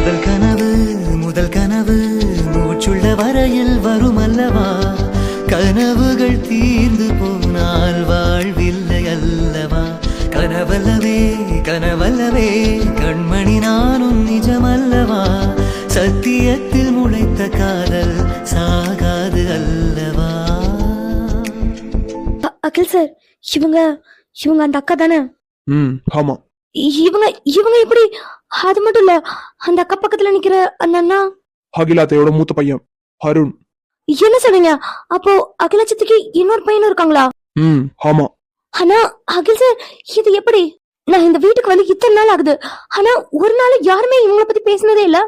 முதல் கனவு முதல் கனவு மூச்சுள்ள வரையில் வரும் அல்லவா, கனவுகள் தீர்ந்து போனால் வாழ்வில்லை அல்லவா. கனவல்லவே கனவல்லவே கண்மணி நானும் நிஜமல்லவா, சத்தியத்தில் முளைத்த காதல் சாகாது அல்லவா. அகில் சார், இவங்க இவங்க அந்த அக்கா தானே? ஆமா. இவங்க இவங்க எப்படி? அது மட்டும் இல்ல, அந்த அக்கா பக்கத்துல நிக்கிற அந்த அண்ணா அகிலாத்தையோட மூத்த பையன் அருண். என்ன சொல்றீங்க? அப்போ அகிலாட்சத்துக்கு இன்னொரு பையனும் இருக்காங்களா? ஆமா. ஆனா அகில் சார், இது எப்படி? நான் இந்த வீட்டுக்கு வந்து இத்தனை நாள் ஆகுது, ஆனா ஒரு நாள் யாருமே இவங்கள பத்தி பேசினதே இல்ல.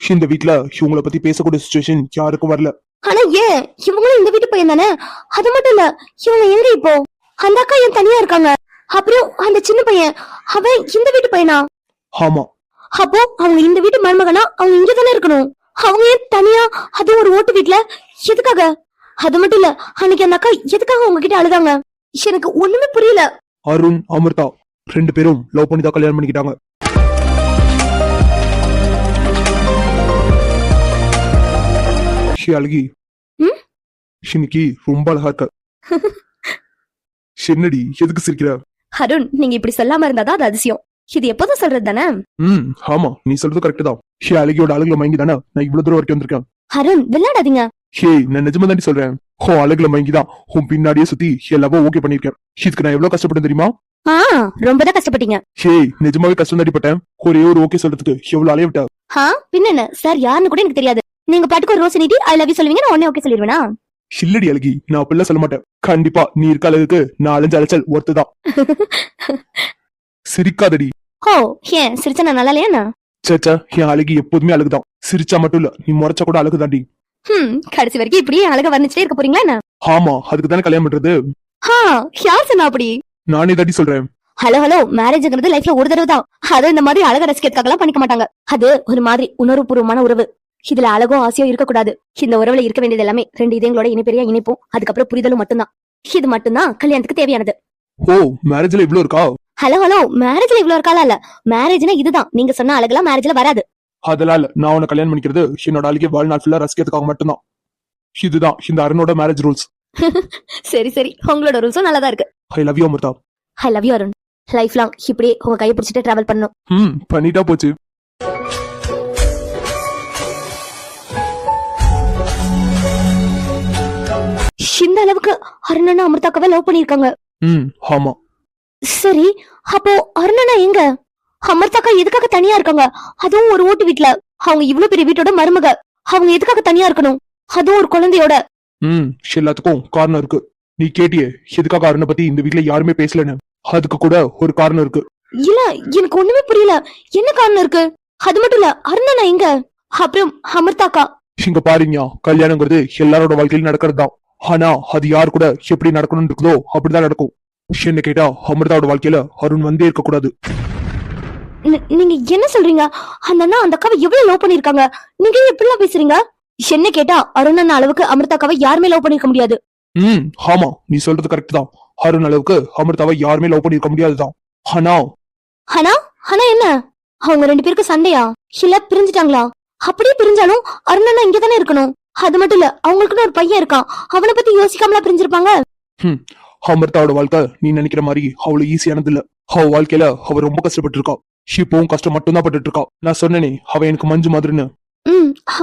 இந்த வீட்ல இவங்கள பத்தி பேசக்கூடிய சிச்சுவேஷன் யாருக்கும் வரல. ஆனா ஏன்? இவங்களும் இந்த வீட்டு பையன் தானே. அது மட்டும் இல்ல, இவங்க எங்க இப்போ? அந்த அக்கா ஏன் தனியா இருக்காங்க? அப்புறம் அந்த சின்ன பையன், அவன் இந்த வீட்டு பையனா? ஆமா. அப்போ அவங்க இந்த வீட்டு மருமகனா? அவங்க இங்க தானே இருக்கணும். அவங்க ஏன் தனியா, அது ஒரு ஓட்டு வீட்டுல? எதுக்காக? அது மட்டும் இல்ல, அன்னைக்கு அந்த அக்கா எதுக்காக உங்ககிட்ட அழுதாங்க? எனக்கு ஒண்ணுமே புரியல. அருண் அமிர்தா 2 பேரும் லவ் பண்ணி தான் கல்யாணம் பண்ணிக்கிட்டாங்க. அழகி இன்னைக்கு ரொம்ப அழகா இருக்க. என்னடி எதுக்கு சிரிக்கிற? அருண், நீங்க இப்படி சொல்லாம இருந்தாதான் அது அதிசயம். இது எப்போதும் சொல்றது தானே? ஆமா, நீ சொல்றது கரெக்ட் தான். அழகியோட அழகுல மயங்கி தானே நான் இவ்வளவு தூரம் வரைக்கும் வந்திருக்கேன். அருண், விளையாடாதீங்க. நான் நிஜமா தாண்டி சொல்றேன். அழகுல மயங்கிதான் உன் பின்னாடியே சுத்தி எல்லாவும் ஓகே பண்ணிருக்கேன். இதுக்கு நான் எவ்வளவு கஷ்டப்பட்டேன் தெரியுமா? ரொம்பதான் கஷ்டப்பட்டீங்க. நிஜமாவே கஷ்டம் தாடிப்பட்டேன். ஒரே ஒரு ஓகே சொல்றதுக்கு எவ்வளவு அலைய விட்டா. பின்ன என்ன சார், யாருன்னு கூட எனக்கு தெரியாது. நீங்க பாட்டுக்கு ஒரு ரோஸ் நீட்டி ஐ லவ் யூ சொல்லுவீங்க, நான் உடனே ஓகே சொல்லிடுவேனா? இல்லடி அழகி, நான் அப்படிலாம் சொல்ல மாட்டேன். கண்டிப்பா நீ இருக்க அழகுக்கு 4-5 அலைச்சல் ஒருத்துதான். சிரிக்காதடி. ஏன் சிரிச்சா நான் நல்லா இல்லையா? சேச்சா, என் அழகி எப்போதுமே அழகுதான். சிரிச்சா மட்டும் இல்ல, நீ முறைச்சா கூட அழகுதாண்டி. கடைசி வரைக்கும் இப்படியே அழகா வர்ணிச்சுட்டே இருக்க போறீங்களா என்ன? ஆமா, அதுக்கு தானே கல்யாணம் பண்றது. யார் சொன்னா அப்படி? நானே தாண்டி சொல்றேன். ஹலோ, மேரேஜ்ங்கிறது லைஃப்ல ஒரு தடவை தான். அது இந்த மாதிரி அழகா ரசிக்கிறதுக்காக பண்ணிக்க மாட்டாங்க. அது ஒரு மாதிரி உணர்வுபூர்வமான உறவு. இதுல அழகோ ஆசையோ இருக்கக்கூடாது. இந்த உறவுல இருக்க வேண்டியது எல்லாமே 2 இதயங்களோட இணைப்பெரிய இணைப்பும், அதுக்கப்புறம் புரிதலும் மட்டும்தான். இது மட்டும்தான் கல்யாணத்துக்கு தேவையானது. மேரேஜ்ல இவ்ளோ இருக்கா? ஹலோ, மேரேஜ்ல இவ்ளோ இருக்கால? இல்ல, மேரேஜ்னா இதுதான். நீங்க சொன்ன அழகுலாம் மேரேஜ்ல வராது. அதெல்லாம் இல்ல. நான் உன்னை கல்யாணம் பண்ணிக்கிறது என்னோட அழகிய வாழ்நாள் ஃபுல்லா ரசிக்கிறதுக்காக மட்டும்தான். இதுதான் இந்த அருணோட மேரேஜ் ரூல்ஸ். சரி, உங்களோட ரூல்ஸும் நல்லதா இருக்கு. I love you Amritha. I love you Arun. Life long இப்படியே உங்க கையை பிடிச்சிட்டு டிராவல் பண்ணணும். பண்ணிட்டா போச்சு. இந்த அளவுக்கு அருணனா அமிர்தாக்காவை லவ் பண்ணிருக்காங்க. ஆமா. சரி, அப்போ அருணனா எங்க? அமிர்தாக்கா எதுக்காக தனியா இருக்காங்க? அதுவும் ஒரு ஓட்டு வீட்டுல. அவங்க இவ்வளவு பெரிய வீட்டோட மருமக. அவங்க எதுக்காக தனியா இருக்கணும்? அதுவும் ஒரு குழந்தையோட. எல்லாத்துக்கும் காரணம் இருக்கு. நீ கேட்டியே எதுக்காக அருணை பத்தி இந்த வீட்டுல யாருமே பேசலன்னு. அதுக்கு கூட ஒரு காரணம் இருக்கு. இல்ல, எனக்கு ஒண்ணுமே புரியல. என்ன காரணம் இருக்கு? அது மட்டும் இல்ல, அருணனா எங்க? அப்புறம் அமிர்தாக்கா இங்க பாருங்க, கல்யாணங்கிறது எல்லாரோட வாழ்க்கையில நடக்கிறது தான். ஆனா அது யாரு கூட எப்படி நடக்கணும்னு இருக்குதோ அப்படிதான் நடக்கும். என்ன கேட்டா அமிர்தாவோட வாழ்க்கையில அருண் வந்தே இருக்க கூடாது. நீங்க என்ன சொல்றீங்க? அந்த அண்ணா அந்த அக்காவை எவ்வளவு லவ் பண்ணிருக்காங்க. நீங்க எப்படிலாம் பேசுறீங்க? என்ன கேட்டா அருண் அண்ணா அளவுக்கு அமிர்தாக்காவை யாருமே லவ் பண்ணிருக்க முடியாது. ஆமா, நீ சொல்றது கரெக்ட் தான். அருண் அளவுக்கு அமிர்தாவை யாருமே லவ் பண்ணிருக்க முடியாதுதான். ஆனா என்ன? அவங்க 2 பேருக்கு சண்டையா? இல்ல பிரிஞ்சுட்டாங்களா? அப்படியே பிரிஞ்சாலும் அருண் அண்ணா இங்க தானே இருக்கணும். அது மட்டும் இல்ல, அவங்களுக்குன்னு ஒரு பையன் இருக்கான். அவனை பத்தி யோசிக்காமலா பிரிஞ்சிருப்பாங்க? அமிர்தாவோட வாழ்க்கை நீ நினைக்கிற மாதிரி அவ்வளவு ஈஸியானது இல்ல. அவ வாழ்க்கையில அவ ரொம்ப கஷ்டப்பட்டு இருக்கா. இப்பவும் கஷ்டம் மட்டும் தான் பட்டு இருக்கா. நான் சொன்னேனே அவ எனக்கு மஞ்சு மாதிரின்னு.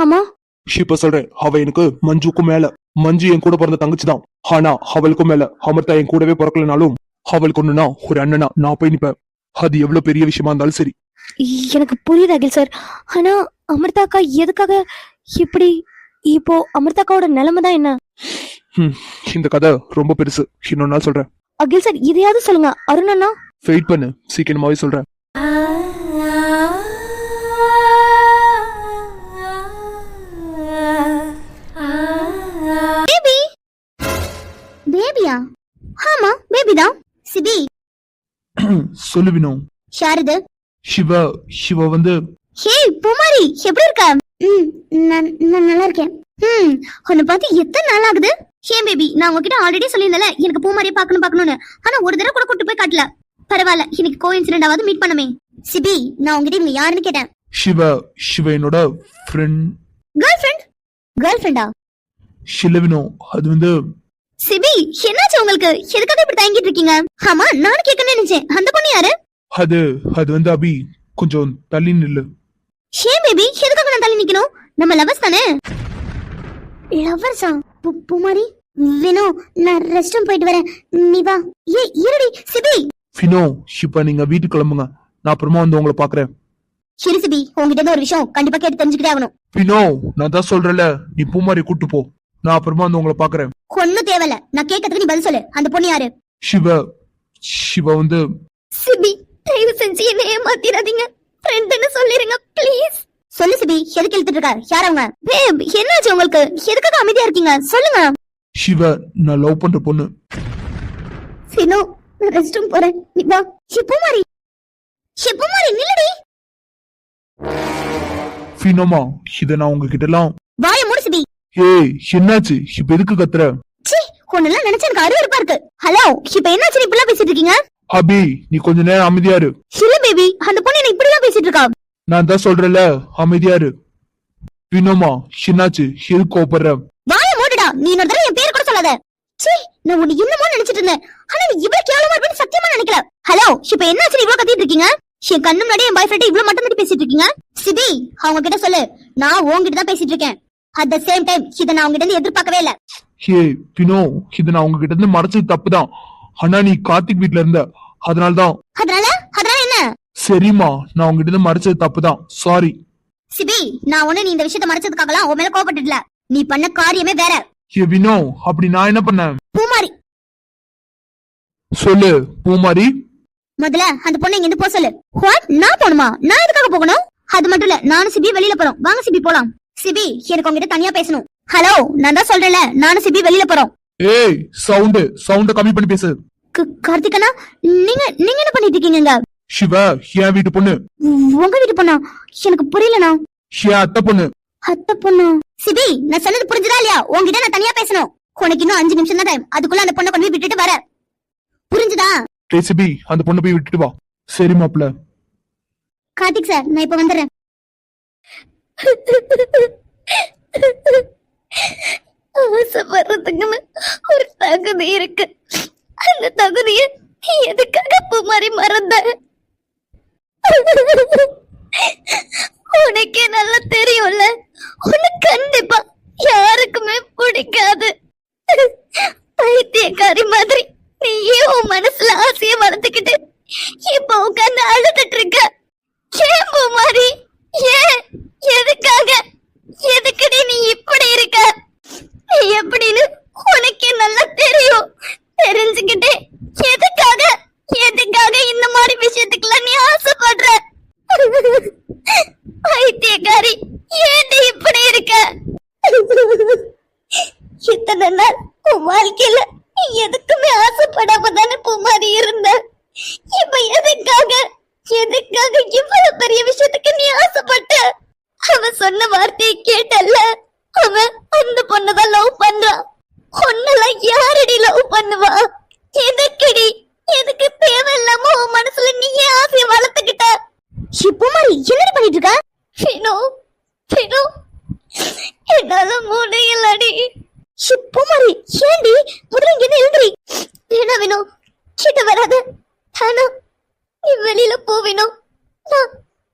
ஆமா. இப்ப சொல்றேன், அவ எனக்கு மஞ்சுக்கும் மேல. மஞ்சு என் கூட பிறந்த தங்கச்சிதான். ஆனா அவளுக்கும் மேல அமிர்தா என் கூடவே பிறக்கலனாலும் அவளுக்கு ஒண்ணுனா ஒரு அண்ணனா நான் போய் நிப்பேன். அது எவ்வளவு பெரிய விஷயமா இருந்தாலும் சரி. எனக்கு புரியுது அகில் சார். ஆனா அமிர்தாக்கா எதுக்காக இப்படி? இப்போ அமிர்தாக்காவோட நிலைமை தான் என்ன? இந்த கதை ரொம்ப பெருசு. இன்னொரு நாள் சொல்றேன். அகில் சார், இதையாவது சொல்லுங்க. அருண் அண்ணா வெயிட் பண்ணு, சீக்கிரமாவே சொல்றேன். பேபியா? ஆமா, பேபிதான். சிபி சொல்லு வினோ. ஷாரது. சிவா வந்து. ஹே பூமாரி, எப்படி இருக்க? நான் நல்லா இருக்கேன். உன்னை பார்த்து எத்தனை நாள் ஆகுது? ஏன் பேபி, நான் உங்ககிட்ட ஆல்ரெடி சொல்லியிருந்தல எனக்கு பூமாரியை பார்க்கணும்னு. ஆனா ஒரு தடவை கூட கூட்டு போய் காட்டல. பரவாயில்ல, இன்னைக்கு கோஇன்சிடென்ட் ஆவது மீட் பண்ணமே. சிபி, நான் உங்ககிட்ட இவங்க யாருன்னு கேட்டேன். சிவ என்னோட ஃப்ரெண்ட். கேர்ள் ஃப்ரெண்டா? ஷிலவினோ, அது வந்து சிபி, என்னாச்சு உங்களுக்கு? எதுக்காக இப்படி தயங்கிட்டு இருக்கீங்க? ஆமா, நானும் கேட்கணும்னு நினைச்சேன். அந்த பொண்ணு யாரு? அது வந்து அபி, கொஞ்சம் தள்ளி நில்லு. ஏன் பேபி, எதுக்காக நான் தள்ளி நிக்கணும்? நம்ம லவர்ஸ் தானே. லவர்ஸா? பூமாரி, வினோ, நான் ரெஸ்ட் ரூம் போயிட்டு வரேன், நீ வா. இருடி சிபி. ஃபினோ, இப்ப நீங்க வீட்டுக்கு கிளம்புங்க, நான் அப்புறமா வந்து உங்களை பாக்குறேன். சரி சிபி, உங்ககிட்ட இருந்து ஒரு விஷயம் கண்டிப்பா கேட்டு தெரிஞ்சுக்கிட்டே ஆகணும். ஃபினோ, நான் தான் சொல்றேன்ல, நீ பூமாரி கூட்டு போ, நான் அப்புறமா வந்து உங்களை பாக்குறேன். ஒண்ணும் தேவையில்ல, நான் கேட்கறதுக்கு நீ பதில் சொல்லு. அந்த பொண்ணு யாரு? சிவ வந்து சிபி, தயவு செஞ்சு என்ன ஏமாத்திராதீங்க. ஃப்ரெண்ட்னு சொல்லிருங்க ப்ளீஸ். சொல்லு சிபி, எதுக்கு இழுத்துட்டு இருக்க? யார் அவங்க? பேப், என்னாச்சு உங்களுக்கு? எதுக்காக அமைதியா இருக்கீங்க? சொல்லுங்க. சிவ, நான் லவ் பண்ற பொண்ணு. சினோ, நான் ரெஸ்ட் ரூம் போறேன், நீ வா. ஷிப்புமாரி, நில்லடி. ஃபினோமா, இத நான் உங்ககிட்ட எல்லாம். வாய மூடு சிபி. ஏய், என்னாச்சு? இப்ப எதுக்கு கத்துற? சீ, ஒன்னெல்லாம் நினைச்சா எனக்கு அருவருப்பா இருக்கு. ஹலோ, இப்ப என்னாச்சு இப்படிலாம் பேசிட்டு இருக்கீங்க? அபி, நீ கொஞ்ச நேரம் அமைதியா இரு. இல்ல பேபி, அந்த பொண்ணு என்ன இப்படிலாம் பேசிட்டு இருக்கா? நான் தான் சொல்றேன்ல, அமைதியா இரு. ஃபினோமா, என்னாச்சு? எதுக்கு கோபப்படுற? வாய மூடுடா. நீ இன்னொரு தடவை என் பேர் கூட சொல்லாத. சீ, நான் உன்னை என்னமோ நினைச்சிட்டு இருந்தேன். ஆனா நீ இவ்வளவு கேவலமா இருப்பேன்னு சத்தியமா நினைக்கல. ஹலோ, இப்ப என்னாச்சு இவ்வளவு கத்திட்டு இருக்கீங்க? என் கண்ணு முன்னாடி என் பாய் ஃப்ரெண்ட் இவ்வளவு மட்டும் தான் பேசிட்டு இருக்கீங்க. சிபி, அவங்க கிட்ட சொல்லு, நான் உன்கிட்ட தான் பேசிட்டு இருக்கேன். அட் த சேம் டைம் இத நான் உங்ககிட்ட இருந்து எதிர்பார்க்கவே இல்ல. ஹே ஃபினோ, இது நான் உங்ககிட்ட இருந்து மறைச்சது தப்புதான். ஆனா நீ கார்த்திக் வீட்ல இருந்த, அதனால என்ன? சரிமா, நான் உங்ககிட்ட இருந்து மறைச்சது தப்புதான், சாரி. சிபி, நான் உன்னை நீ இந்த விஷயத்தை மறைச்சதுக்காகலாம் உன் மேல கோபப்பட்டுல. நீ பண்ண காரியமே வேற. ஹே வினோ, அப்படி நான் என்ன பண்ணேன்? பூமாரி, சொல்லு பூமாரி. முதல்ல அந்த பொண்ணை இங்க இருந்து போக சொல்லு. வாட்? நான் போணுமா? நான் எதுக்காக போகணும்? அது மட்டும் இல்ல, நானும் சிபி வெளியில போறோம். வாங்க சிபி போலாம். சிபி, எனக்கு உங்ககிட்ட தனியா பேசணும். ஹலோ, நான் தான் சொல்றேன்ல, நானும் சிபி வெளியில போறோம். ஏய், சவுண்ட் கம்மி பண்ணி பேசு. கார்த்திகனா, நீங்க என்ன பண்ணிட்டு இருக்கீங்க? சிவ, என் வீட்டு பொண்ணு. உங்க வீட்டு பொண்ணா? எனக்கு புரியலண்ணா. என் அத்தை பொண்ணு. அத்தை பொண்ணு? சிபி, நான் சொன்னது புரிஞ்சுதா இல்லையா? உங்ககிட்ட நான் தனியா பேசணும். உனக்கு இன்னும் 5 நிமிஷம் தான் டைம். அதுக்குள்ள அந்த பொண்ணை கொண்டு போய் விட்டுட்டு வர. புரிஞ்சுதா? டேய் சிபி, அந்த பொண்ணை போய் விட்டுட்டு வா. சரி மாப்ள. கார்த்திக் சார், நான் இப்ப வந்துடுறேன். ஆசைப்படுறதுக்குன்னு ஒரு தகுதி இருக்கு. அந்த தகுதியை எதுக்காக பூமாரி மறந்த? உனக்கே நல்லா தெரியும்ல, உனக்கு கண்டிப்பா யாருக்குமே பிடிக்காது. பைத்தியக்காரி மாதிரி நீயே உன் மனசுல ஆசைய வளர்த்துக்கிட்டு இப்ப உட்கார்ந்து அழுதுட்டு இருக்க. ஏன் பூமாரி? ஏன்? எதுக்காக? எதுக்குடி நீ இப்படி இருக்க? நீ எப்படின்னு உனக்கே நல்லா தெரியும். தெரிஞ்சுக்கிட்டே எதுக்காக இந்த மாதிரி விஷயத்துக்குலாம் நீ ஆசைப்படுற? பைத்தியக்காரி, ஏன் இப்படி இருக்க? இத்தனை நாள் உன் வாழ்க்கையில நீ எதுக்குமே ஆசைப்படாம தானே பூமாரி இருந்த. இப்ப எதுக்காக இவ்வளவு பெரிய விஷயத்துக்கு நீ ஆசைப்பட்ட? அவன் சொன்ன வார்த்தையை கேட்டல்ல, அவன் அந்த பொண்ணுதான் லவ் பண்றான். பொண்ணெல்லாம் யாரடி லவ் பண்ணுவா? எதுக்குடி? எதுக்கு தேவையில்லாம உன் மனசுல நீயே ஆசைய வளர்த்துக்கிட்ட? பூமாரி, என்னடி பண்ணிட்டு இருக்க? பினோ, என்னால முடியலடி. பூமாரி, ஏண்டி? முதல்ல இங்க எழுந்திரி. வினோ, கிட்ட வராத. தானா, நீ வெளியில போவினோ.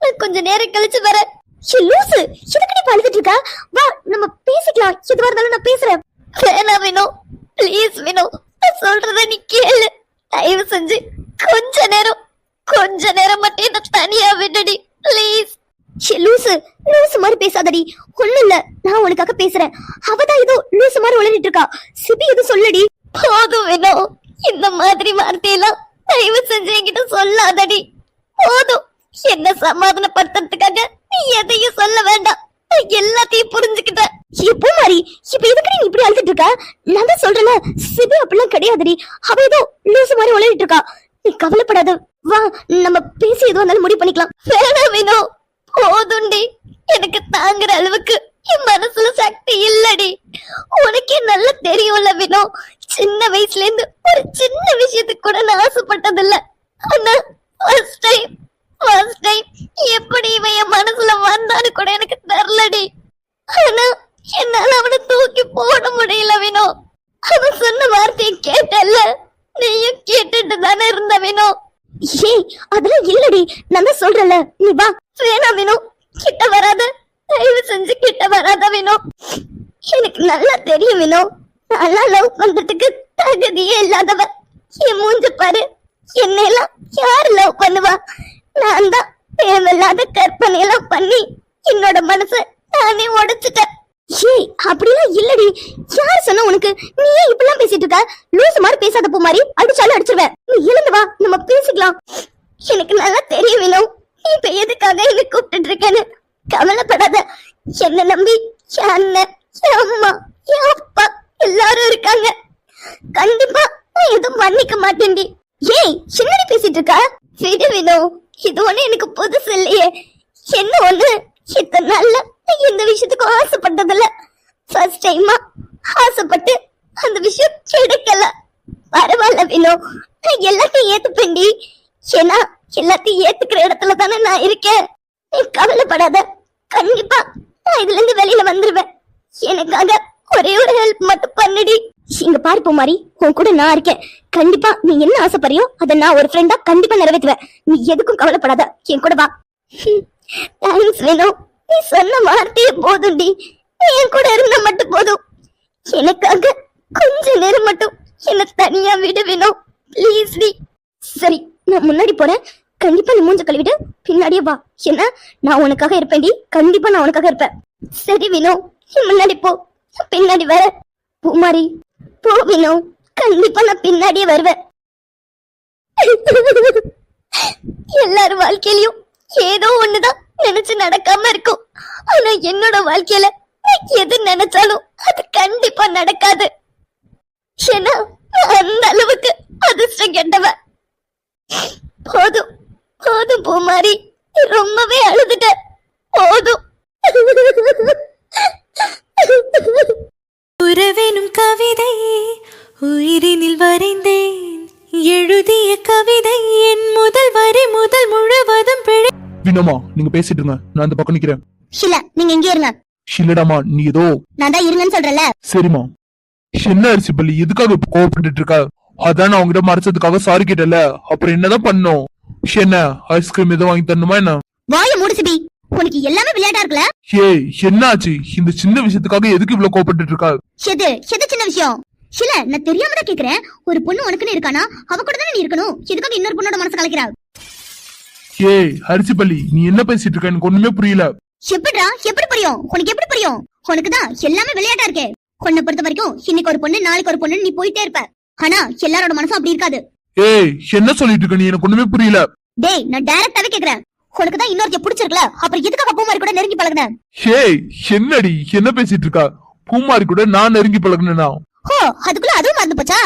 நான் கொஞ்ச நேரம் கழிச்சு வரேன். லூசு, எதுக்கு நீ பழுதுட்டு இருக்க? வா, நம்ம பேசிக்கலாம். எதுவா இருந்தாலும் நான் பேசுறேன். வேணா வினோ, ப்ளீஸ் வினோ, நான் சொல்றத நீ கேளு. தயவு செஞ்சு கொஞ்ச நேரம் மட்டும் என்ன தனியா விடுடி ப்ளீஸ். லூசு மாதிரி பேசாதடி. ஒண்ணும் இல்ல, நான் உனக்காக பேசுறேன். அவதான் ஏதோ லூசு மாதிரி உளறிட்டு இருக்கா. சிபி எதுவும் சொல்லடி. போதும் வினோ, இந்த மாதிரி வார்த்தையெல்லாம் தயவு செஞ்சு என்கிட்ட சொல்லாதடி. போதும், என்ன சமாதானப்படுத்துறதுக்காக நீ எதையும் சொல்ல வேண்டாம். எல்லாத்தையும் புரிஞ்சுக்கிட்டேன். பூமாரி, இப்ப எதுக்கு நீ இப்படி அழுதுட்டு இருக்க? நான் தான் சொல்றேன்ல, சிபி அப்படிலாம் கிடையாதுடி. அவ ஏதோ லூசு மாதிரி உளறிட்டு இருக்கா. நீ கவலைப்படாத, வா, நம்ம பேசி எதுவும் இருந்தாலும் முடிவு பண்ணிக்கலாம். வேணாம் வினோ, போதுண்டி. எனக்கு தாங்குற அளவுக்கு என் மனசுல சக்தி இல்லடி. உனக்கே நல்லா தெரியும்ல வினோ, சின்ன வயசுல இருந்து ஒரு சின்ன விஷயத்துக்கு கூட நான் ஆசைப்பட்டதில்ல. ஆனா ஃபர்ஸ்ட் டைம் எப்படி இவன் என் மனசுல வந்தான்னு கூட எனக்கு தெரியலடி. ஆனா என்னால அவனை தூக்கி போட முடியல வினோ. அவன் சொன்ன வார்த்தையை கேட்டல்ல, நீயும் கேட்டுட்டு தானே இருந்த வினோ. ஏய் அதெல்லாம் இல்லடி, நான் தான் சொல்றல, நீ வா. வேணாம் வினோ, கிட்ட வராத, தயவு செஞ்சு கிட்ட வராத வினோ. எனக்கு நல்லா தெரியும் வினோ, நல்லா லவ் பண்றதுக்கு தகுதியே இல்லாதவ. என் மூஞ்ச பாரு, என்னெல்லாம் யாரு லவ் பண்ணுவா? நான் தான் தேவையில்லாத கற்பனை எல்லாம் பண்ணி என்னோட மனசை நானே உடைச்சிட்டேன். ஏய் அப்படிலாம் இல்லடி, யார் சொன்ன உனக்கு? நீ ஏன் இப்படிலாம் பேசிட்டு இருக்க? லூசு மாதிரி பேசாத பூ மாதிரி, அடிச்சாலும் அடிச்சிருவேன். நீ எழுந்து வா, நம்ம பேசிக்கலாம். எனக்கு நல்லா தெரியும் வேணும் நீ இப்ப எதுக்காக என்ன கூப்பிட்டு இருக்கேன்னு. கவலைப்படாத, என்ன நம்பி என் அண்ணன், என் அம்மா, என் அப்பா எல்லாரும் இருக்காங்க. கண்டிப்பா நான் எதுவும் மன்னிக்க மாட்டேன்டி. ஏய் என்னடி பேசிட்டு இருக்கா? விடு வினோ, இது ஒண்ணு எனக்கு புதுசு இல்லையே. என்ன ஒண்ணு, இத்தனை நாள்ல இந்த விஷயத்துக்கு ஆசைப்பட்டதில்ல. ஃபர்ஸ்ட் டைமா ஆசைப்பட்டு அந்த விஷயம் கிடைக்கல. பரவாயில்ல வினோ, நான் எல்லாத்தையும் ஏத்துப்பேன்டி. ஏன்னா எல்லாத்தையும் ஏத்துக்கிற இடத்துல தானே நான் இருக்கேன். நீ கவலைப்படாத, கண்டிப்பா நான் இதுல இருந்து வெளியில வந்துருவேன். எனக்காக ஒரே ஒரு ஹெல்ப் மட்டும் பண்ணுடி. இங்க பாரு பூமாரி, உன் கூட நான் இருக்கேன். கண்டிப்பா நீ என்ன ஆசைப்படுறியோ அதை நான் ஒரு ஃப்ரெண்டா கண்டிப்பா நிறைவேற்றுவேன். நீ எதுக்கும் கவலைப்படாத, என் கூட வா. தேங்க்ஸ் வேணும், நீ சொன்ன வார்த்தையே போதும்டி. நீ என் கூட இருந்தா மட்டும் போதும். எனக்காக கொஞ்ச நேரம் மட்டும் என்ன தனியா விடு வேணும், ப்ளீஸ் டி. சரி நான் முன்னாடி போறேன், கண்டிப்பா நீ மூஞ்ச கழுவிட்டு பின்னாடியே வா. என்ன, நான் உனக்காக இருப்பேன்டி, கண்டிப்பா நான் உனக்காக இருப்பேன். சரி வினோ, நீ முன்னாடி போ, பின்னாடி வர. பூமாரி போ வினோ, கண்டிப்பா நான் பின்னாடியே வருவேன். எல்லாரும் வாழ்க்கையிலயும் ஏதோ ஒண்ணுதான் நினைச்சு நடக்காம இருக்கும். ஆனா என்னோட வாழ்க்கையில எது நினைச்சாலும் அது கண்டிப்பா நடக்காது. ஏன்னா அந்த அளவுக்கு அதிர்ஷ்டம் கெட்டவ. போதும் போதும் பூமாரி, ரொம்பவே அழுதுட்ட, போதும். உறவெனும் கவிதை உயிரினில் வரைந்தேன், எழுதிய கவிதை என் முதல் வரி முதல் முழுவதும் பிழை. வினோமா நீங்க பேசிட்டு இருங்க, நான் அந்த பக்கம் நிக்கிறேன். இல்ல நீங்க எங்க இருங்க. இல்லடாமா நீ ஏதோ. நான் தான் இருங்கன்னு சொல்றல. சரிமா. என்ன அரிசி பள்ளி, எதுக்காக இப்ப கோவப்பட்டு இருக்க? அதான் நான் உங்ககிட்ட மறைச்சதுக்காக சாரி கேட்டல, அப்புறம் என்னதான் பண்ணும்? என்ன ஐஸ்கிரீம் எதுவும் வாங்கி தரணுமா என்ன? வாய மூடுசிபி, உனக்கு எல்லாமே விளையாட்டா இருக்குல. ஏய் என்னாச்சு? இந்த சின்ன விஷயத்துக்காக எதுக்கு இவ்வளவு கோவப்பட்டு இருக்கா? எது எது சின்ன விஷயம்? இல்ல நான் தெரியாம தான் கேக்குறேன். ஒரு பொண்ணு உனக்குன்னு இருக்கானா, அவ கூட தானே நீ இருக்கணும். எதுக்காக இன்னொரு பொண்ணோட மனசு கலைக்கிறா? ஏய் அரிசி பள்ளி, நீ என்ன பேசிட்டு இருக்க? எனக்கு ஒண்ணுமே புரியல. எப்படிடா, எப்படி புரியும் உனக்கு? எப்படி புரியும் உனக்கு? தான் எல்லாமே விளையாட்டா இருக்கே. உன்னை பொறுத்த வரைக்கும் இன்னைக்கு ஒரு பொண்ணு நாளைக்கு ஒரு பொண்ணு நீ போயிட்டே இருப்ப. ஆனா எல்லாரோட மனசும் அப்படி இருக்காது. ஏய் என்ன சொல்லிட்டு இருக்க நீ? எனக்கு ஒண்ணுமே புரியல. டேய் நான் டைரக்டாவே கேக்குறேன், உனக்கு தான் இன்னொருத்த பிடிச்சிருக்கல, அப்புறம் எதுக்காக பூமாரி கூட நெருங்கி பழகுன? ஏய் என்னடி என்ன பேசிட்டு இருக்கா? பூமாரி கூட நான் நெருங்கி பழகுனா? ஹோ அதுக்குள்ள அதுவும் மறந்து போச்சா?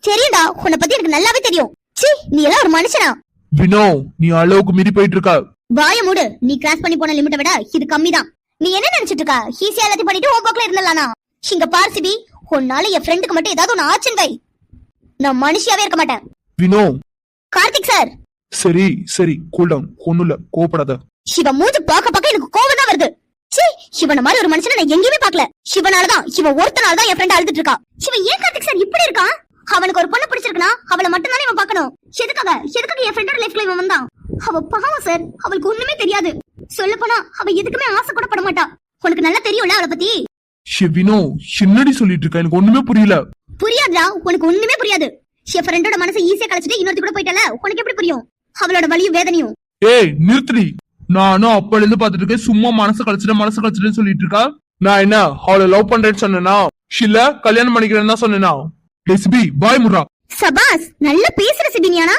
சரிடா, உன்னை பத்தி எனக்கு நல்லாவே தெரியும். சீ நீ எல்லாம் ஒரு மனுஷனா? வினோ நீ அளவுக்கு மீறி போயிட்டு இருக்கா. வாய மூடு, நீ கிராஸ் பண்ணி போன லிமிட்டை விட இது கம்மிதான். நீ என்ன நினைச்சிட்டு இருக்கா? ஈஸியா எல்லாத்தையும் பண்ணிட்டு உன் பக்கத்துல இருந்தலானா? இங்க பார் சிபி, உன்னால என் ஃப்ரெண்டுக்கு மட்டும் ஏதாவது ஒன்னு ஆச்சுன்னு வை, நான் மனுஷியாவே இருக்க மாட்டேன். வினோ. கார்த்திக் சார். சரி சரி கூல் டவுன், ஒண்ணும் இல்ல, கோவப்படாத. சிவ மூஞ்சி பாக்க எனக்கு கோவம் தான் வருது. சீ சிவன மாதிரி ஒரு மனுஷனை நான் எங்கேயுமே பாக்கல. சிவனாலதான், இவன் ஒருத்தனாலதான் என் ஃப்ரெண்ட் அழுதுட்டு இருக்கா. சிவன் ஏன் கார்த்திக் சார் இப்படி இருக்கான்? அவனுக்கு ஒரு பொண்ணு பிடிச்சிருக்குனா அவளை மட்டும் தானே இவன் பாக்கணும். எதுக்காக என் ஃப்ரெண்டோட லைஃப்ல இவன் வந்தான்? அவ பாவம் சார், அவளுக்கு ஒண்ணுமே தெரியாது. சொல்ல போனா அவ எதுக்குமே ஆசை கூட பட மாட்டா. உனக்கு நல்லா தெரியும்ல அவளை பத்தி. வினோ என்னடி சொல்லிட்டு இருக்க? எனக்கு ஒண்ணுமே புரியல. புரியாதா? உனக்கு ஒண்ணுமே புரியாது. என் ஃப்ரெண்டோட மனசை ஈஸியா கழிச்சிட்டு இன்னொருத்தி கூட போயிட்டல, உனக்கு எப்படி புரியும் அவளோட வலியும் வேதனையும்? ஏய் நிறுத்துடி. நானும் அப்பல இருந்து பாத்துட்டு இருக்கேன், சும்மா மனசு கழிச்சிட்டு சொல்லிட்டு இருக்கா. நான் என்ன அவளை லவ் பண்றேன்னு சொன்னேனா? இல்ல கல்யாணம் பண்ணிக்கிறேன்னு தான் சொன்னேனா? சிபி பாய் முர்ரா. சபாஸ், நல்லா பேசுற சிபினியானா.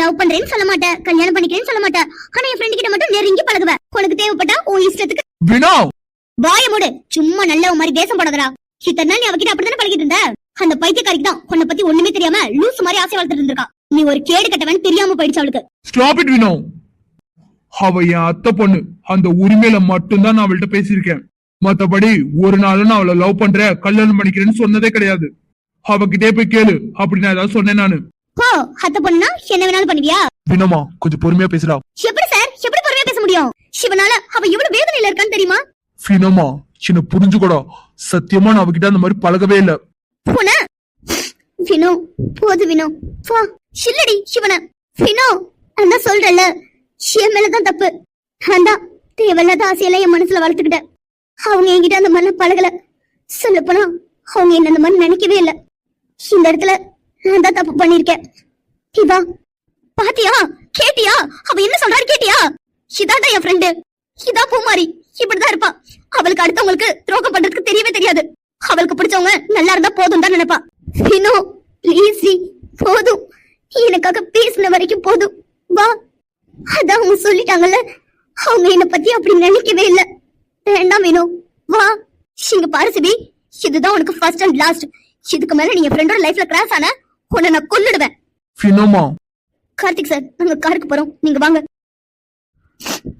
லவ் பண்றேன்னு சொல்ல மாட்டேன், கல்யாணம் பண்ணிக்கிறேன்னு சொல்ல மாட்டேன். ஆனா என் ஃப்ரெண்ட் கிட்ட மட்டும் நெருங்கி பழகுவ. உனக்கு தேவைப்பட்டா உன் இஷ்டத்துக்கு. வினோ வாய மூடு, சும்மா நல்ல மாதிரி தேசம் போடாதடா. இத்தனை நாள் நீ அவகிட்ட அப்படித்தானே பழகிட்டு இருந்த. அந்த பைத்தியக்காரிக்கு தான் உன்னை பத்தி ஒண்ணுமே தெரியாம லூசு மாதிரி ஆசை வளர்த்துட்டு இருந்திருக்கா. நீ ஒரு கேடு கட்டவன் தெரியாம போயிடுச்சு அவளுக்கு. Stop it Vino. அவ என் அத்தை பொண்ணு, அந்த உரிமையில மட்டும்தான் நான் அவள்கிட்ட பேசியிருக்கேன். மத்தபடி ஒரு நாளும் நான் அவளை லவ் பண்றேன் கல்யாணம் பண்ணிக்கிறேன்னு சொன்னதே கிடையாது. அவகிட்டே போய் கேளு, அப்படி நான் ஏதாவது சொன்னேன் நானு. அத்தை பொண்ணுனா என்ன வேணாலும் பண்ணுவியா? வினோமா கொஞ்சம் பொறுமையா பேசுறா. எப்படி சார், எப்படி பொறுமையா முடியும்? சிவனால அவ எவ்வளவு வேதனையில இருக்கான்னு தெரியுமா? ஃபினோமா சின்ன புரிஞ்சுக்கூடா, சத்தியமா நான் அவகிட்ட அந்த மாதிரி பழகவே இல்ல. போன வினோ, போது வினோ, வா. சில்லடி சிவன. வினோ, நான் சொல்றேன்ல, என் மேலதான் தப்பு. நான் தேவையில்லாத ஆசையெல்லாம் என் மனசுல வளர்த்துக்கிட்டேன். அவங்க என்கிட்ட அந்த மாதிரி பழகல. சொல்ல போனா அவங்க என்ன அந்த மாதிரி நினைக்கவே இல்ல. இந்த இடத்துல நான் தான் தப்பு பண்ணிருக்கேன். இவா பாத்தியா, கேட்டியா அவ என்ன சொல்றாரு? கேட்டியா? இதாண்டா என் ஃப்ரெண்டு, இதா பூமாரி, இப்படிதான் இருப்பா. அவளுக்கு அடுத்தவங்களுக்கு துரோகம் பண்றதுக்கு தெரியவே தெரியாது. அவளுக்கு பிடிச்சவங்க நல்லா இருந்தா போதும் தான் நினைப்பா. வினோ ப்ளீஸ், போதும், எனக்காக பேசின வரைக்கும் போதும், வா. அதான் அவங்க சொல்லிட்டாங்கல்ல, அவங்க என்ன பத்தி அப்படி நினைக்கவே இல்ல. வேண்டாம் வினோ, வா. இங்க பாரு சிபி, இதுதான் உனக்கு ஃபர்ஸ்ட் அண்ட் லாஸ்ட். இதுக்கு மேல நீங்க ஃப்ரெண்டோட லைஃப்ல கிராஸ் ஆன உன்னை நான் கொன்னுடுவேன். ஃபினோமா. கார்த்திக் சார், நாங்க காருக்கு போறோம், நீங்க வாங்க.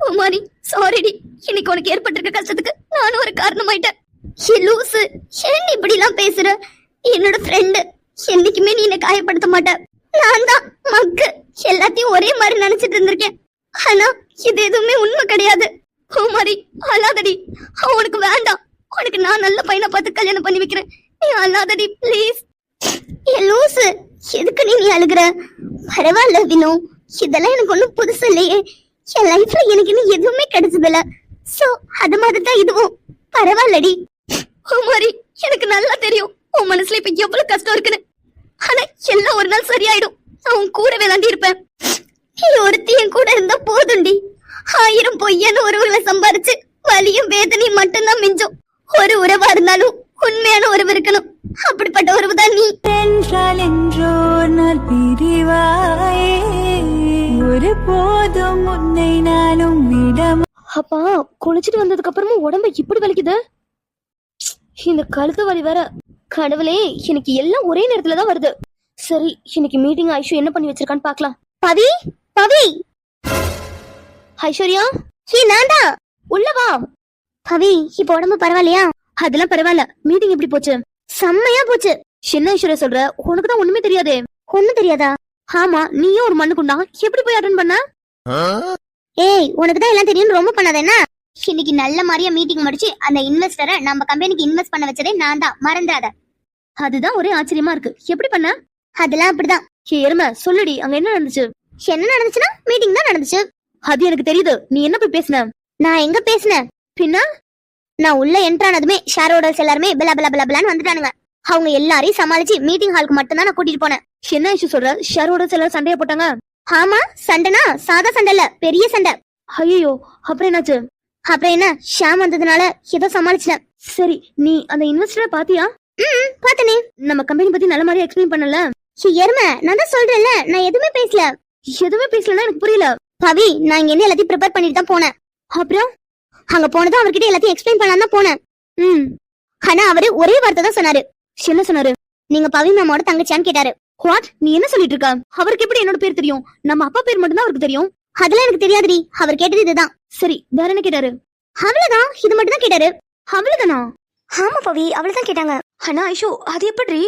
பூமாரி, சாரிடி, இன்னைக்கு உனக்கு ஏற்பட்டிருக்க கஷ்டத்துக்கு நானும் ஒரு காரணமாயிட்டேன். லூசு, ஏன் நீ இப்படி எல்லாம் பேசுற? என்னோட ஃப்ரெண்டு, என்னைக்குமே நீ என்ன காயப்படுத்த மாட்ட. நான் தான் மக்கு, எல்லாத்தையும் ஒரே மாதிரி நினைச்சிட்டு இருந்திருக்கேன். ஆனா இது எதுவுமே உண்மை கிடையாது. பூமாரி அழாதடி, உனக்கு வேண்டாம். உனக்கு நான் நல்ல பையனை பார்த்து கல்யாணம் பண்ணி வைக்கிறேன். நீ அழாதடி ப்ளீஸ். லூசு, எதுக்கு நீ அழுகுற? பரவாயில்ல வினோ, இதெல்லாம் எனக்கு ஒண்ணும் புதுசு இல்லையே. என் லைஃப்ல எனக்கு இன்னும் எதுவுமே கிடைச்சதில்ல. சோ அது மாதிரி தான் இதுவும். பரவாயில்லடி. பூமாரி, எனக்கு நல்லா தெரியும் உன் மனசுல இப்ப எவ்வளவு கஷ்டம் இருக்குன்னு. ஆனா எல்லாம் ஒரு நாள் சரியாயிடும். நான் உன் கூடவே தாண்டி இருப்பேன். நீ ஒருத்தி என் கூட இருந்தா போதுண்டி. 1000 பொய்யான உறவுகளை சம்பாரிச்சு வலியும் வேதனையும் மட்டும்தான் மிஞ்சும். ஒரு உறவா இருந்தாலும் உண்மையான உறவு இருக்கணும். அப்படிப்பட்ட உறவு தான் நீ. என்றால் என்றோ நாள் பிரிவாயே, ஒரு போதும் உன்னை நானும் விட. அப்பா, குளிச்சிட்டு வந்ததுக்கு அப்புறமும் உடம்பு இப்படி வலிக்குது. இந்த கழுத்து வலி வேற. கடவுளே, எனக்கு எல்லாம் ஒரே நேரத்துல தான் வருது. சரி, இன்னைக்கு மீட்டிங் ஐஷு என்ன பண்ணி வச்சிருக்கான்னு பாக்கலாம். பவி, பவி, ஐஸ்வர்யா, நான்டா, உள்ள வா. பவி, இப்ப உடம்பு பரவாயில்லையா? அதெல்லாம் பரவாயில்ல. மீட்டிங் எப்படி போச்சு? செம்மையா போச்சு. என்ன ஐஸ்வர்யா சொல்ற? உனக்கு தான் ஒண்ணுமே தெரியாதே. ஒண்ணும் தெரியாதா? ஆமா, நீயும் ஒரு மண்ணுக்குண்டா, எப்படி போய் அட்டெண்ட் பண்ண? ஏய், உனக்கு தான் எல்லாம் தெரியும், ரொம்ப பண்ணாத என்ன? இன்னைக்கு நல்ல மாதிரியா மீட்டிங் முடிச்சு அந்த இன்வெஸ்டரை நம்ம கம்பெனிக்கு இன்வெஸ்ட் பண்ண வச்சதே நான் தான், மறந்துடாத. அதுதான் ஒரே ஆச்சரியமா இருக்கு. எப்படி பண்ண? அதெல்லாம் அப்படிதான். எருமை, சொல்லுடி, அங்க என்ன நடந்துச்சு? என்ன நடந்துச்சுன்னா, மீட்டிங் தான் நடந்துச்சு. அது எனக்கு தெரியுது. நீ என்ன போய் பேசுன? நான் எங்க பேசுனேன்? பின்ன நான் உள்ள என்ட்ரானதுமே ஷேர் ஹோல்டர்ஸ் எல்லாருமே பல பல பல பலன்னு வந்துட்டானுங்க. அவங்க எல்லாரையும் சமாளிச்சு மீட்டிங் ஹாலுக்கு மட்டும் தான் நான் கூட்டிட்டு போனேன். என்ன இஷ்யூ சொல்ற? ஷேர் ஹோல்டர்ஸ் எல்லாரும் சண்டையா போட்டாங்க? ஆமா, சண்டைனா சாதா சண்டை இல்ல, பெரிய சண்டை. ஐயோ, அப்புறம் என்னாச்சு? அப்புறம் என்ன, ஷாம் வந்ததுனால ஏதோ சமாளிச்சேன். சரி, நீ அந்த இன்வெஸ்டரை பாத்தியா? பாத்தனே. நம்ம கம்பெனி பத்தி நல்ல மாதிரி எக்ஸ்பிளைன் பண்ணல. எருமை, நான் தான் சொல்றேன்ல, நான் எதுவுமே பேசல. எதுவுமே பேசலன்னா எனக்கு புரியல. பவி, நான் இங்க இருந்து எல்லாத்தையும் ப்ரிப்பேர் பண்ணிட்டு தான் போனேன். அப்புறம் அங்க போனதும் அவர்கிட்ட எல்லாத்தையும் எக்ஸ்பிளைன் பண்ணலாம் தான் போனேன். ஆனா அவரு ஒரே வார்த்தை தான் சொன்னாரு. என்ன சொன்னாரு? நீங்க பவி மேமோட தங்கச்சியான்னு கேட்டாரு. வாட்? நீ என்ன சொல்லிட்டு இருக்க? அவருக்கு எப்படி என்னோட பேர் தெரியும்? நம்ம அப்பா பேர் மட்டும் தான் அவருக்கு தெரியும். அதெல்லாம் எனக்கு தெரியாதுடி. அவர் கேட்டது இதுதான். சரி, வேற என்ன கேட்டாரு? அவ்வளவுதான், இது மட்டும் தான் கேட்டாரு. அவ்வளவுதானா? ஆமா பவி, அவ்வளவுதான் கேட்டாங்க. ஆனா ஐஷோ, அது எப்படி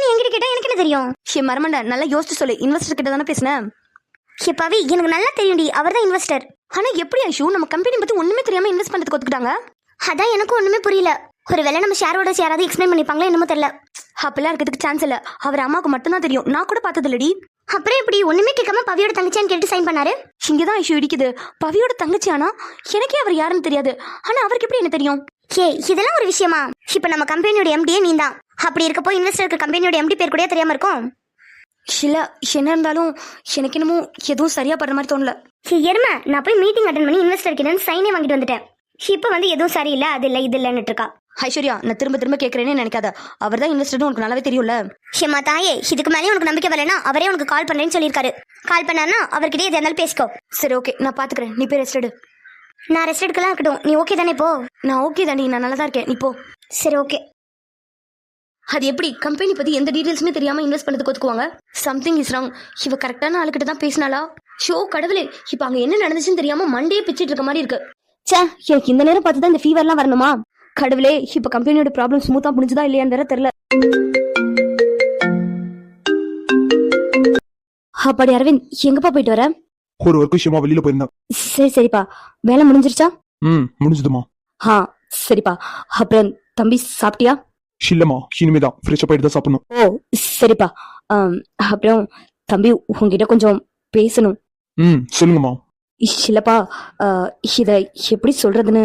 நீ என்கிட்ட கேட்டா எனக்கு என்ன தெரியும்? மரமண்ட, நல்லா யோசிச்சு சொல்லு. இன்வெஸ்டர் கிட்ட தானே பேசினேன். பவி, எனக்கு நல்லா தெரியும்டி, அவர் தான் இன்வெஸ்டர். ஆனா எப்படி ஐஷு நம்ம கம்பெனி பத்தி ஒண்ணுமே தெரியாம இன்வெஸ்ட் பண்றதுக்கு ஒத்துக்கிட்டாங்க? அதான் எனக்கும் ஒண்ணுமே புரியல. ஒருவேளை நம்ம ஷேர் ஹோல்டர்ஸ் யாராவது எக்ஸ்பிளைன் பண்ணிப்பாங்களா என்னமோ தெரியல. அப்பெல்லாம் இருக்கிறதுக்கு சான்ஸ் இல்ல. அவர் அம்மாவுக்கு மட்டும் தான் தெரியும். நான் கூட பார்த்தது இல்லடி. அப்புறம் எப்படி ஒண்ணுமே கேட்காம பவியோட தங்கச்சியான்னு கேட்டு சைன் பண்ணாரு? இங்கதான் ஐஷு இடிக்குது. பவியோட தங்கச்சியானா? எனக்கே அவர் யாருன்னு தெரியாது. ஆனா அவருக்கு எப்படி என்ன தெரியும்? இதெல்லாம் ஒரு விஷயமா? இப்ப நம்ம கம்பெனியோட எம்டியே நீ தான். அப்படி இருக்கப்போ இன்வெஸ்டருக்கு கம்பெனியோட எம்டி பேர் கூட தெரியாம இருக்கும்? இல்ல, என்ன இருந்தாலும் எனக்கு என்னமோ எதுவும் சரியா படுற மாதிரி தோணல. எருமை, நான் போய் மீட்டிங் அட்டெண்ட் பண்ணி இன்வெஸ்டர் கிட்ட சைனே வாங்கிட்டு வந்துட்டேன். இப்ப வந்து எதுவும் சரியில்லை, அது இல்ல இது இல்லன்னு இருக்கா. ஐஸ்வர்யா, நான் திரும்ப திரும்ப கேட்கறேன்னு நினைக்காத. அவர் தான் இன்வெஸ்டர், உனக்கு நல்லாவே தெரியும்ல. ஏமா தாயே, இதுக்கு மேலே உனக்கு நம்பிக்கை வரலன்னா அவரே உனக்கு கால் பண்றேன்னு சொல்லியிருக்காரு. கால் பண்ணாருன்னா அவர்கிட்ட எது இருந்தாலும் பேசிக்கோ. சரி, ஓகே, நான் பாத்துக்கிறேன். நீ போய் ரெஸ்ட் எடு. நான் ரெஸ்ட் எடுக்கலாம் இருக்கட்டும். நீ ஓகே தானே? போ. நான் ஓகே தாண்டி, நான் நல்லா தான் இருக்கேன். நீ போ. சரி, ஓகே. அது எப்படி கம்பெனி பத்தி எந்த டீடைல்ஸுமே தெரியாம இன்வெஸ்ட் பண்ணதுக்கு ஒத்துக்குவாங்க? Something is wrong. இவ கரெக்டான ஆளுகிட்ட தான் பேசினாளா? ஷோ கடவுளே, இப்ப அங்க என்ன நடந்துச்சுன்னு தெரியாம மண்டையே பிச்சிட்டு இருக்க மாதிரி இருக்கு. சே, எனக்கு இந்த நேரம் பார்த்துதான் இந்த ஃபீவர்லாம் வரணுமா? கடவுளே, இப்ப கம்பெனியோட ப்ராப்ளம் ஸ்மூத்தா புரிஞ்சுதா இல்லையான்னு வேற தெரியல. அப்பாடி அரவிந்த், எங்கப்பா போயிட்டு வர? ஒரு ஒர்க் விஷயமா வெளியில போயிருந்தேன். சரி சரிப்பா, வேலை முடிஞ்சிருச்சா? முடிஞ்சதுமா. ஆ சரிப்பா. அப்புறம் தம்பி சாப்பிட்டியா? இல்லம்மா, இனிமேதான் ஃப்ரெஷ் அப் ஆயிட்டு தான் சாப்பிடணும். ஓ சரிப்பா. அப்புறம் தம்பி உங்ககிட்ட கொஞ்சம் பேசணும். சொல்லுங்கம்மா. இல்லப்பா, இத எப்படி சொல்றதுன்னு.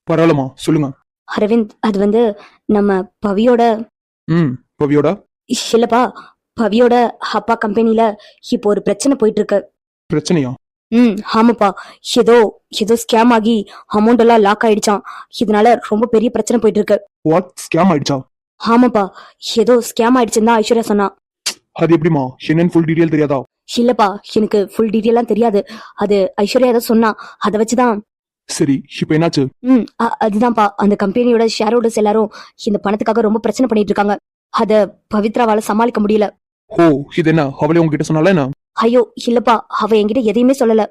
பரவாயில்லம்மா, சொல்லுங்க. அரவிந்த், அது வந்து நம்ம பவியோட. பவியோட? இல்லப்பா, பவியோட அப்பா கம்பெனில இப்போ ஒரு பிரச்சனை போயிட்டு இருக்கு. பிரச்சனையா? ஆமாப்பா. ஏதோ ஏதோ ஸ்கேம் ஆகி அமௌண்ட் எல்லாம் லாக் ஆயிடுச்சாம். இதனால ரொம்ப பெரிய பிரச்சனை போயிட்டு இருக்கு. வாட், ஸ்கேம் ஆயிடுச்சா? ஆமாப்பா, ஏதோ ஸ்கேம் ஆயிடுச்சுன்னு தான் ஐஸ்வர்யா சொன்னா. அது எப்படிமா, என்னன்னு ஃபுல் டீடைல் தெரியாதா? இல்லப்பா, எனக்கு ஃபுல் டீடைல்லாம் தெரியாது. அது ஐஸ்வர்யா ஏதோ சொன்னா, அதை வச்சுதான். சரி, இப்ப என்னாச்சு? அதுதான்ப்பா, அந்த கம்பெனியோட ஷேர் ஹோல்டர்ஸ் எல்லாரும் இந்த பணத்துக்காக ரொம்ப பிரச்சனை பண்ணிட்டு இருக்காங்க. அத பவித்ராவால சமாளிக்க முடியல. ஓ, இது என்ன, அவளே உங்ககிட்ட சொன்னால என்ன? ஐயோ இல்லப்பா, அவ என்கிட்ட எதையுமே சொல்லல.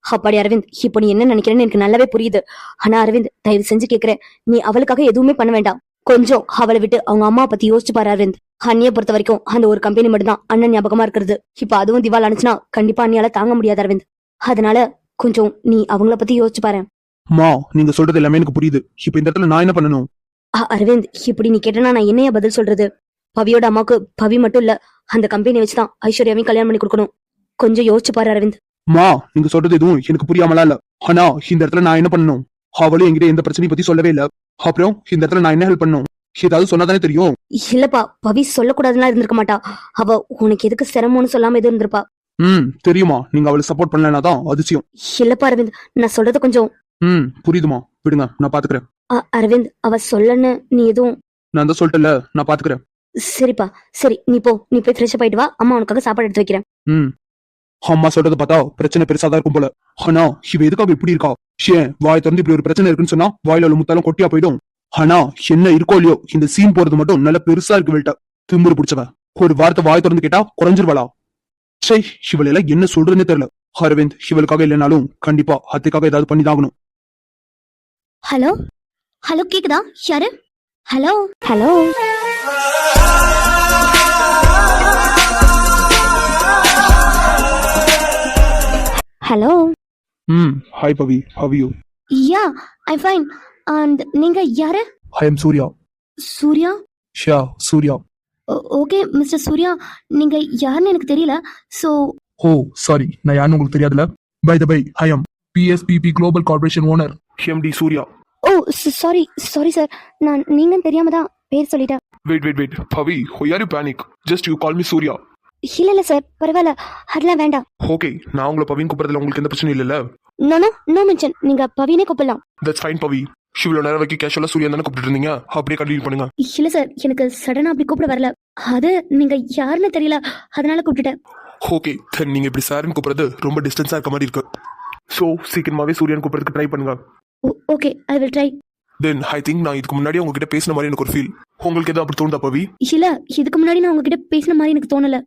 அப்பாடி அரவிந்த், இப்போ நீ என்ன நினைக்கிறேன்னு எனக்கு நல்லாவே புரியுது. ஆனா அரவிந்த், தயவு செஞ்சு கேக்குறேன், நீ அவளுக்காக எதுவுமே பண்ண வேண்டாம். கொஞ்சம் அவளை விட்டு அவங்க அம்மா பத்தி யோசிச்சு பாரு அரவிந்த். அண்ணிய பொறுத்த வரைக்கும் அந்த ஒரு கம்பெனி மட்டும் தான் அண்ணன் ஞாபகமா இருக்கிறது. இப்ப அதுவும் திவால் அனுச்சுன்னா கண்டிப்பா அண்ணியால தாங்க முடியாது அரவிந்த். அதனால கொஞ்சம் நீ அவங்கள பத்தி யோசிச்சு பாரு. மா, நீங்க சொல்றது எல்லாமே எனக்கு புரியுது. இப்ப இந்த இடத்துல நான் என்ன பண்ணணும்? அரவிந்த், இப்படி நீ கேட்டனா நான் என்னைய பதில் சொல்றது? பவியோட அம்மாவுக்கு பவி மட்டும் இல்ல, அந்த கம்பெனி வச்சுதான் ஐஸ்வர்யாவையும் கல்யாணம் பண்ணி கொடுக்கணும். கொஞ்சம் யோசிச்சு பாரு அரவிந்த். மா, நீங்க சொல்றது எதுவும் எனக்கு புரியாமலா இல்ல. ஆனா இந்த இடத்துல நான் என்ன பண்ணணும்? அவளும் என்கிட்ட எந்த பிரச்சனையை பத்தி சொல்லவே இல்ல. அப்புறம் இந்த இடத்துல நான் என்ன ஹெல்ப் பண்ணும்? ஏதாவது சொன்னாதானே தெரியும். இல்லப்பா, பவி சொல்லக்கூடாதுன்னா இருந்திருக்க மாட்டா. அவ உனக்கு எதுக்கு சிரமம்னு சொல்லாம எதுவும் இருந்திருப்பா. தெரியுமா, நீங்க அவளை சப்போர்ட் பண்ணலனாதான் அதிசயம். இல்லப்பா அரவிந்த், நான் சொல்றது கொஞ்சம். புரியுதுமா, விடுங்க, நான் பாத்துக்கிறேன். அரவிந்த், அவ சொல்லன்னு நீ எதுவும். நான் தான் சொல்லிட்டல, நான் பாத்துக்கிறேன். சரிப்பா, சரி, நீ போய் ஃப்ரெஷ் அப் ஆயிட்டு வா. அம்மா உனக்காக சாப்பாடு எடுத்து வைக்கிறேன். அம்மா சொல்றதை பார்த்தா பிரச்சனை பெருசாதான் இருக்கும் போல. ஆனா இவ எதுக்காக இப்படி இருக்கா? ஏன் வாய் திறந்து இப்படி ஒரு பிரச்சனை இருக்குன்னு சொன்னா வாயில உள்ள முத்தாலும் கொட்டியா போயிடும். ஆனா என்ன இருக்கோ இல்லையோ, இந்த சீன் போறது மட்டும் நல்ல பெருசா இருக்கு. வெல்ட்ட திமுரு பிடிச்சவ ஒரு வார்த்தை வாய் திறந்து கேட்டா குறைஞ்சிருவாளா? சை, இவள எல்லாம் என்ன சொல்றதுன்னே தெரியல. அரவிந்த், இவளுக்காக இல்லைனாலும் கண்டிப்பா அத்தைக்காக ஏதாவது பண்ணிதாகணும். ஹலோ ஹலோ, கேக்குதா? யாரு? Hello hello. Hello. Hi Pavi, how are you? Yeah, I'm fine. And நீங்க யாரு? I am Surya. சூர்யா? ஷா, சூர்யா. ஓகே மிஸ்டர் சூர்யா, நீங்க யாருன்னு எனக்கு தெரியல. சோ ஓ சாரி, நான் யாருன்னு உங்களுக்கு தெரியாதுல. By the by, I am PSPP Global Corporation owner MD Surya. Oh sorry sorry sir, நான் நீங்கன்னு தெரியாம தான் பேர் சொல்லிட்டேன். Wait, Pavi, why are you panic? Just you call me Surya. இல்ல சார், பரவாயில்ல, அதெல்லாம் வேண்டாம். Okay, நான் உங்களை பவின் கூப்பிடுறதுல உங்களுக்கு எந்த பிரச்சனையும் இல்லைல்ல? நோ மென்ஷன், நீங்க பவினே கூப்பிடலாம். That's fine Pavi. இவ்வளவு நேரம் வரைக்கும் கேஷுவலா சூர்யா தானே கூப்பிட்டு இருந்தீங்க, அப்படியே கண்டினியூ பண்ணுங்க. இல்ல சார், எனக்கு சடனா அப்படி கூப்பிட வரல. அது நீங்க யாருன்னு தெரியல, அதனால கூப்பிட்டுட்டேன். ஓகே, தென் நீங்க இப்படி சார்னு கூப்பிடுறது ரொம்ப டிஸ்டன்ஸா இருக்க மாதிரி இருக்கு. சோ சீக்கிரமாவே சூர்யான்னு கூப்பிடுறதுக்கு ட்ரை பண்ணுங்க. Okay, I will try. Then I think நான் இதுக்கு முன்னாடி உங்ககிட்ட பேசின மாதிரி எனக்கு ஒரு ஃபீல். உங்களுக்கு ஏதோ அப்படி தோணுதா பவி? இல்ல, இதுக்கு முன்னாடி நான் உங்ககிட்ட பேசின மாதிரி எனக்கு தோணல.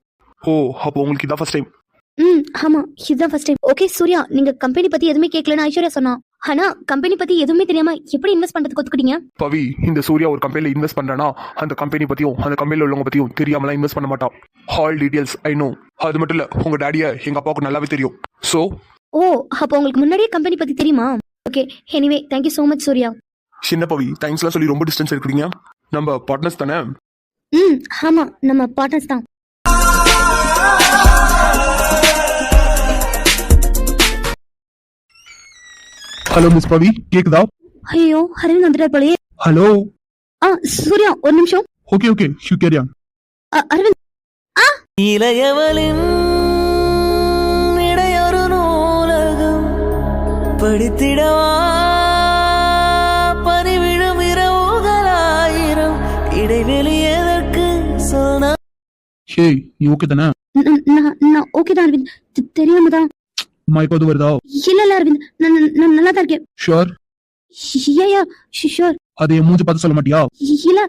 ஓ, அப்போ உங்களுக்கு இதான் ஃபர்ஸ்ட் டைம்? ஆமா, இதுதான் ஃபர்ஸ்ட் டைம். ஓகே சூர்யா, நீங்க கம்பெனி பத்தி எதுவுமே கேட்கலன்னு ஐஸ்வர்யா சொன்னா. ஆனா கம்பெனி பத்தி எதுவுமே தெரியாம எப்படி இன்வெஸ்ட் பண்றதுக்கு ஒத்துக்கிட்டீங்க? பவி, இந்த சூர்யா ஒரு கம்பெனில இன்வெஸ்ட் பண்றானா, அந்த கம்பெனி பத்தியும் அந்த கம்பெனில உள்ளவங்க பத்தியும் தெரியாமலாம் இன்வெஸ்ட் பண்ண மாட்டான். All details I know. அது மட்டும் இல்ல, உங்க டாடிய எங்க அப்பாவுக்கு நல்லாவே தெரியும். சோ ஓ, அப்போ உங்களுக்கு முன்னாடியே கம்பெனி பத்தி தெரியுமா? Okay, anyway thank you so much Surya. சின்ன பவி, தேங்க்ஸ்லாம் சொல்லி ரொம்ப டிஸ்டன்ஸ் இருக்கிறீங்க. நம்ம பார்ட்னர்ஸ் தானே? ஆமா, நம்ம பார்ட்னர்ஸ் தான். ஹலோ மிஸ் பவி, கேக்குதா? ஐயோ, அரவிந்த் வந்துட்டார் போலயே. ஹலோ. சூர்யா, ஒரு நிமிஷம். Okay, you carry on. Aravind. இளையவளின் இடையொரு நூலகம் படித்திடவா, பறிவிடும் இரவுகளாயிரம் இடைவெளி எதற்கு சொன்ன? ஹே, நீ ஓகே தானே? நான் ஓகே தான் அரவிந்த், தெரியாம தான். மயக்கம் வருதா? இல்ல அரவிந்த், நான் நல்லா தான் இருக்கேன். ஷூர்? Yeah sure. அதை என் மூஞ்சி பார்த்து சொல்ல மாட்டியா? இல்ல,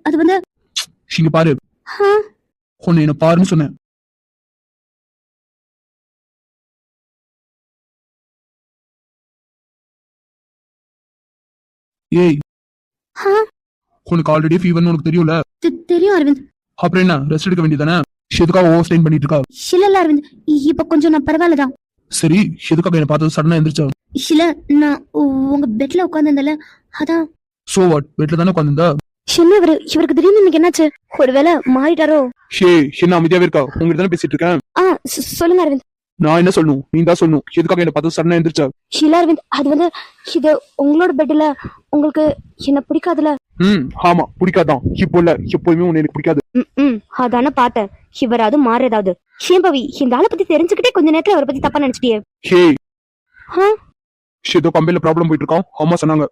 அது வந்து இங்க பாரு. உன்னை என்ன பாருன்னு சொன்னேன். ஏய், உனக்கு ஆல்ரெடி ஃபீவர்னு உனக்கு தெரியும்ல? தெரியும் அரவிந்த். அப்புறம் என்ன, ரெஸ்ட் எடுக்க வேண்டியதானே? எதுக்காக ஓவர் ஸ்டெயின் பண்ணிட்டு இருக்கா? இல்ல அரவிந்த், இப்ப கொஞ்சம் நான் பரவாயில்லதான். சரி, எதுக்காக என்ன பார்த்தது சடனா எந்திரிச்சா? இல்ல, நான் உங்க பெட்ல உட்கார்ந்திருந்தல, அதான். சோ வாட், வீட்டுல தானே உட்காந்துருந்தா? என்ன இவருக்கு திடீர்னு இன்னைக்கு என்னாச்சு? ஒருவேளை மாறிட்டாரோ? ஷே, என்ன அமைதியாவே இருக்கா? உங்ககிட்ட தானே பேசிட்டு இருக்கேன். சொல்லுங்க அரவிந்த். நான் என்ன சொல்லணும், நீ தான் சொல்லணும். எதுக்காக என்ன பார்த்து சடனா எந்திரிச்சா? இல்ல அரவிந்த், அது வந்து இது உங்களோட பெட்ல உங்களுக்கு என்ன பிடிக்காதுல? ஆமா, பிடிக்காதான். இப்போ இல்ல, எப்போதுமே உன்னை எனக்கு பிடிக்காது. அதான பார்த்தேன். இவராது மாறதாவது. ஷேம்பவி, இந்த ஆளை பத்தி தெரிஞ்சுக்கிட்டே கொஞ்ச நேரத்துல அவரை பத்தி தப்பா நினைச்சிட்டியே. ஹே, ஆ? ஏதோ கம்பெனில ப்ராப்ளம் போயிட்டு இருக்கோம், அம்மா சொன்னாங்க.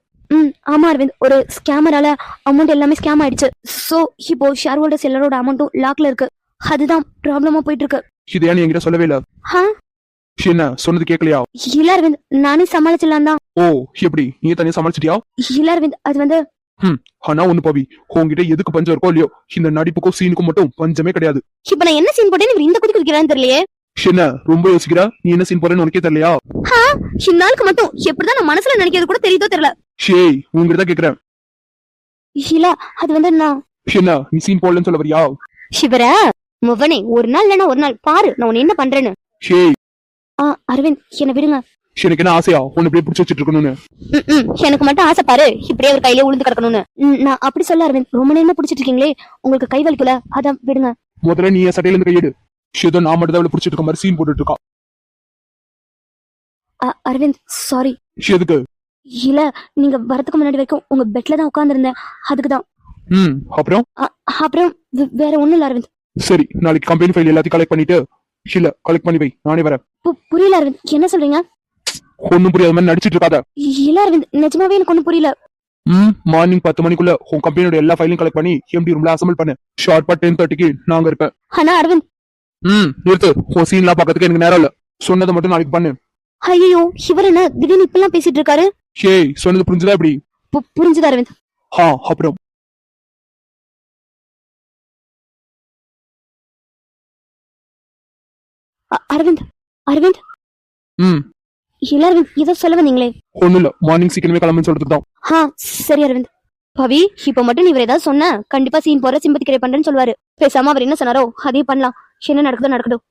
ஆமா அரவிந்த், ஒரு ஸ்கேமரால அமௌண்ட் எல்லாமே ஸ்கேம் ஆயிடுச்சு. சோ இப்போ ஷேர் ஹோல்டர்ஸ் எல்லாரோட அமௌண்ட்டும் லாக்ல இருக்கு. அதுதான் ப்ராப்ளமா போயிட்டு இருக்கு. இது ஏன் நீ என்கிட்ட சொல்லவே இல்ல? என்ன சொன்னது கேட்கலையா? இல்ல அரவிந்த், நானே சமாளிச்சலாம் தான். ஓ, எப்படி நீ தனியா சமாளிச்சிட்டியா? இல்ல அரவிந்த், அது வந்து ஆனா ஒண்ணு பவி, உங்ககிட்ட எதுக்கு பஞ்சம் இருக்கோ இல்லையோ, இந்த நடிப்புக்கும் சீனுக்கும் மட்டும் பஞ்சமே கிடையாது. இப்ப நான் என்ன சீன் போட்டேன்னு இவர் இந்த குதிக்கு குதிக்கிறான்னு தெரியலையே. என்ன ரொம்ப யோசிக்கிறா? நீ என்ன சீன் போறேன்னு உனக்கே தெரியலையா? இந்த நாளுக்கு மட்டும் எப்படிதான் நான் மனசுல நினைக்கிறது கூட தெரியுதோ தெரியல. ஷேய், உங்ககிட்ட தான் கேக்குறேன். இல்ல, அது வந்து நான் என்ன நீ சீன் போடலன்னு சொல்ல வரியா? சிவர முவனே, ஒரு நாள் இல்லைன்னா ஒரு நாள் பாரு நான் உன்னை என்ன பண்றேன்னு. ஷேய், அரவிந்த், என்ன விடுங்க. எனக்கு என்ன ஆசையா உன்னை இப்படியே பிடிச்சி வச்சிட்டு இருக்கணும்னு? எனக்கு மட்டும் ஆசை பாரு, இப்படியே ஒரு கையிலே உளுந்து கிடக்கணும்னு. நான் அப்படி சொல்ல அரவிந்த், ரொம்ப நேரமா பிடிச்சிட்டு இருக்கீங்களே, உங்களுக்கு கை வலிக்கல, அதான் விடுங்க. முதல்ல நீ என் சட்டையில இருந்து கையெடு. ஏதோ நான் மட்டும் தான் அவளை பிடிச்சிட்டு இருக்க மாதிரி சீன் போட்டுட்டு இருக்கா. அரவிந்த், சாரி. எதுக்கு? இல்ல, நீங்க வரதுக்கு முன்னாடி வரைக்கும் உங்க பெட்ல தான் உட்கார்ந்திருந்தேன், அதுக்குதான். அப்புறம் அப்புறம் வேற ஒண்ணும் இல்ல அரவிந்த். சரி, நாளைக்கு கம்பெனி ஃபைல் எல்லாத்தையும் கலெக்ட் பண்ணிட்டு இல்ல கலெக்ட் பண்ணி வை, நானே வரேன். புரியல அரவிந்த், என்ன சொல்றீங்க? ஒண்ணும் புரியாத மாதிரி நடிச்சிட்டு இருக்காத. இல்ல அரவிந்த், நிஜமாவே எனக்கு ஒண்ணும் புரியல. மார்னிங் 10 மணிக்குள்ள உன் கம்பெனியோட எல்லா ஃபைலையும் கலெக்ட் பண்ணி எம்டி ரூம்ல அசம்பிள் பண்ணு. ஷார்ப்பா 10:30க்கு நாங்க இருப்பேன். ஆனா அரவிந்த், நிறுத்து. உன் சீன்லாம் பார்க்கறதுக்கு எனக்கு நேரம் இல்ல. சொன்னதை மட்டும் நாளைக்கு பண்ணு. ஐயோ, இவர் என்ன திடீர்னு இப்பெல்லாம் பேசிட்டு இருக்காரு? ஷேய், சொன்னது புரிஞ்சுதா? எப்படி புரிஞ்சுதா அரவிந்த்? அப்புறம் அரவிந்த், அரவிந்த். இல்ல அரவிந்த், ஏதோ சொல்ல வந்தீங்களே. ஒண்ணும் இல்ல, மார்னிங் சீக்கிரமே கிளம்புன்னு சொல்லிட்டு தான். சரி அரவிந்த். பவி, இப்ப மட்டும் நீ இவர் ஏதாவது சொன்ன கண்டிப்பா சீன் போற சிம்பத்தி கிரியேட் பண்றேன்னு சொல்லுவாரு. பேசாம அவர் என்ன சொன்னாரோ அதே பண்ணலாம். என்ன நடக்குதோ நடக்கட்டும்.